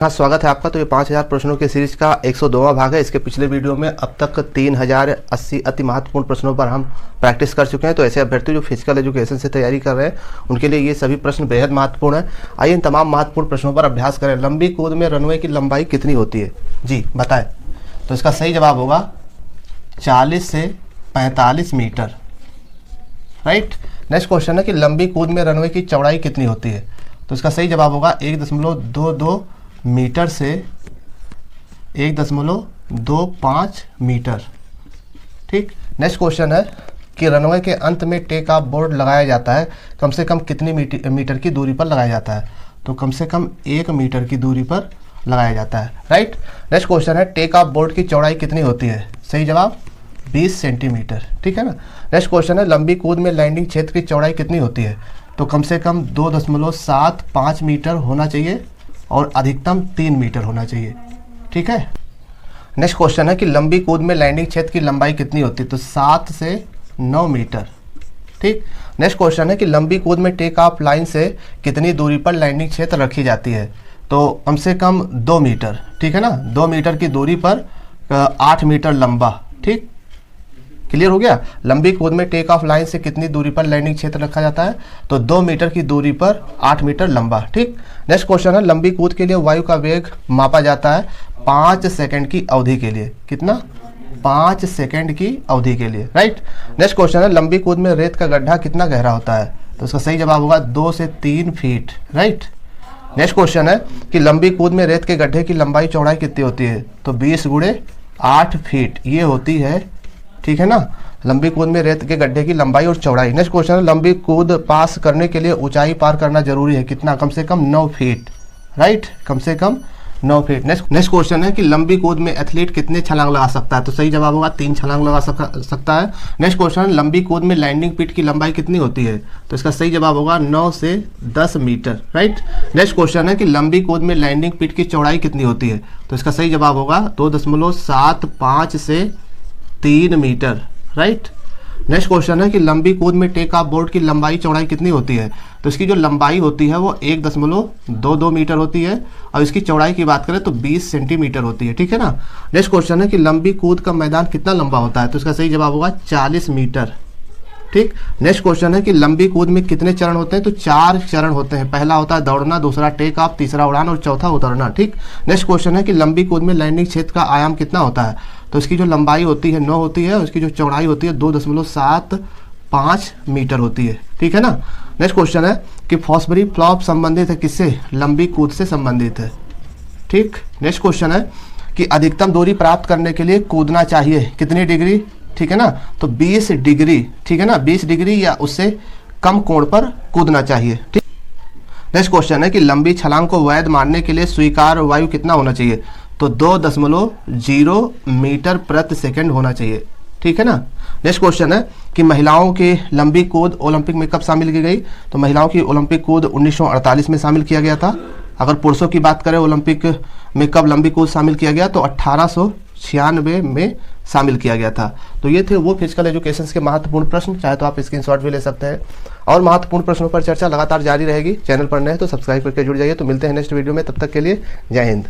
हाँ, स्वागत है आपका। तो ये 5000 प्रश्नों के सीरीज का 102वां भाग है। इसके पिछले वीडियो में अब तक 3080 अति महत्वपूर्ण प्रश्नों पर हम प्रैक्टिस कर चुके हैं। तो ऐसे अभ्यर्थी जो फिजिकल एजुकेशन से तैयारी कर रहे हैं उनके लिए ये सभी प्रश्न बेहद महत्वपूर्ण है। आइए इन तमाम महत्वपूर्ण प्रश्नों पर अभ्यास करें। लंबी कूद में रनवे की लंबाई कितनी होती है? जी बताएं। तो इसका सही जवाब होगा 40 से 45 मीटर। राइट। नेक्स्ट क्वेश्चन है कि लंबी कूद में रनवे की चौड़ाई कितनी होती है? तो इसका सही जवाब होगा 1.22 मीटर से 1.25 मीटर। ठीक। नेक्स्ट क्वेश्चन है कि रनवे के अंत में टेक ऑफ बोर्ड लगाया जाता है, कम से कम कितनी मीटर की दूरी पर लगाया जाता है? तो कम से कम 1 मीटर की दूरी पर लगाया जाता है। राइट। नेक्स्ट क्वेश्चन है टेक ऑफ बोर्ड की चौड़ाई कितनी होती है? सही जवाब 20 सेंटीमीटर। ठीक है ना। नेक्स्ट क्वेश्चन है लंबी कूद में लैंडिंग क्षेत्र की चौड़ाई कितनी होती है? तो कम से कम 2.75 मीटर होना चाहिए और अधिकतम 3 मीटर होना चाहिए। ठीक है। नेक्स्ट क्वेश्चन है कि लंबी कूद में लैंडिंग क्षेत्र की लंबाई कितनी होती है? तो 7 से 9 मीटर। ठीक। नेक्स्ट क्वेश्चन है कि लंबी कूद में टेक ऑफ लाइन से कितनी दूरी पर लैंडिंग क्षेत्र रखी जाती है? तो कम से कम 2 मीटर। ठीक है ना। 2 मीटर की दूरी पर 8 मीटर लंबा। ठीक। क्लियर हो गया। लंबी कूद में टेक ऑफ लाइन से कितनी दूरी पर लैंडिंग क्षेत्र रखा जाता है? तो 2 मीटर की दूरी पर 8 मीटर लंबा। ठीक। नेक्स्ट क्वेश्चन है लंबी कूद के लिए वायु का वेग मापा जाता है 5 सेकंड की अवधि के लिए। कितना? 5 सेकंड की अवधि के लिए। राइट। नेक्स्ट क्वेश्चन है लंबी कूद में रेत का गड्ढा कितना गहरा होता है? तो इसका सही जवाब होगा 2 से 3 फीट। राइट। नेक्स्ट क्वेश्चन है कि लंबी कूद में रेत के गड्ढे की लंबाई चौड़ाई कितनी होती है? तो 20 × 8 फीट ये होती है। ठीक है ना। लंबी कूद में रेत के गड्ढे की लंबाई और चौड़ाई। नेक्स्ट क्वेश्चन है लंबी कूद पास करने के लिए ऊंचाई पार करना जरूरी है। कितना? कम से कम 9 फीट। राइट। कम से कम 9 फीट। नेक्स्ट क्वेश्चन है कि लंबी कूद में एथलीट कितने छलांग लगा सकता है? तो सही जवाब होगा 3 छलांग लगा सकता है। नेक्स्ट क्वेश्चन है लंबी कूद में लैंडिंग पिट की लंबाई कितनी होती है? तो इसका सही जवाब होगा 9 से 10 मीटर। राइट। नेक्स्ट क्वेश्चन है कि लंबी कूद में लैंडिंग पिट की चौड़ाई कितनी होती है? तो इसका सही जवाब होगा 2.75 से 3 मीटर। राइट। नेक्स्ट क्वेश्चन है कि लंबी कूद में टेक ऑफ बोर्ड की लंबाई चौड़ाई कितनी होती है? तो इसकी जो लंबाई होती है वो 1.22 मीटर होती है और इसकी चौड़ाई की बात करें तो 20 सेंटीमीटर होती है। ठीक है ना। नेक्स्ट क्वेश्चन है कि लंबी कूद का मैदान कितना लंबा होता है? तो इसका सही जवाब होगा 40 मीटर। ठीक। नेक्स्ट क्वेश्चन है कि लंबी कूद में कितने चरण होते हैं? तो 4 चरण होते हैं। पहला होता है दौड़ना, दूसरा टेक ऑफ, तीसरा उड़ान और चौथा उतरना। ठीक। नेक्स्ट क्वेश्चन है कि लंबी कूद में लैंडिंग क्षेत्र का आयाम कितना होता है? तो इसकी जो लंबाई होती है 9 होती है और इसकी जो चौड़ाई होती है 2.75 मीटर होती है। ठीक है ना। नेक्स्ट क्वेश्चन है कि फॉस्फरी फ्लॉप संबंधित है किससे? लंबी कूद से संबंधित है। ठीक। नेक्स्ट क्वेश्चन है कि अधिकतम दूरी प्राप्त करने के लिए कूदना चाहिए कितनी डिग्री? ठीक है ना। तो 20 डिग्री। ठीक है ना। 20 डिग्री या उससे कम कोण पर कूदना चाहिए। ठीक। नेक्स्ट क्वेश्चन है कि लंबी छलांग को वैध मानने के लिए स्वीकार्य वायु कितना होना चाहिए? तो 2.0 मीटर प्रति सेकंड होना चाहिए। ठीक है ना। नेक्स्ट क्वेश्चन है कि महिलाओं की लंबी कूद ओलंपिक में कब शामिल की गई? तो महिलाओं की ओलंपिक कूद 1948 में शामिल किया गया था। अगर पुरुषों की बात करें ओलंपिक में कब लंबी कूद शामिल किया गया? तो 1896 में शामिल किया गया था। तो ये थे वो फिजिकल एजुकेशन के महत्वपूर्ण प्रश्न। चाहे तो आप स्क्रीनशॉट भी ले सकते हैं और महत्वपूर्ण प्रश्नों पर चर्चा लगातार जारी रहेगी। चैनल पर नए हैं तो सब्सक्राइब करके जुड़ जाइए। तो मिलते हैं नेक्स्ट वीडियो में। तब तक के लिए जय हिंद।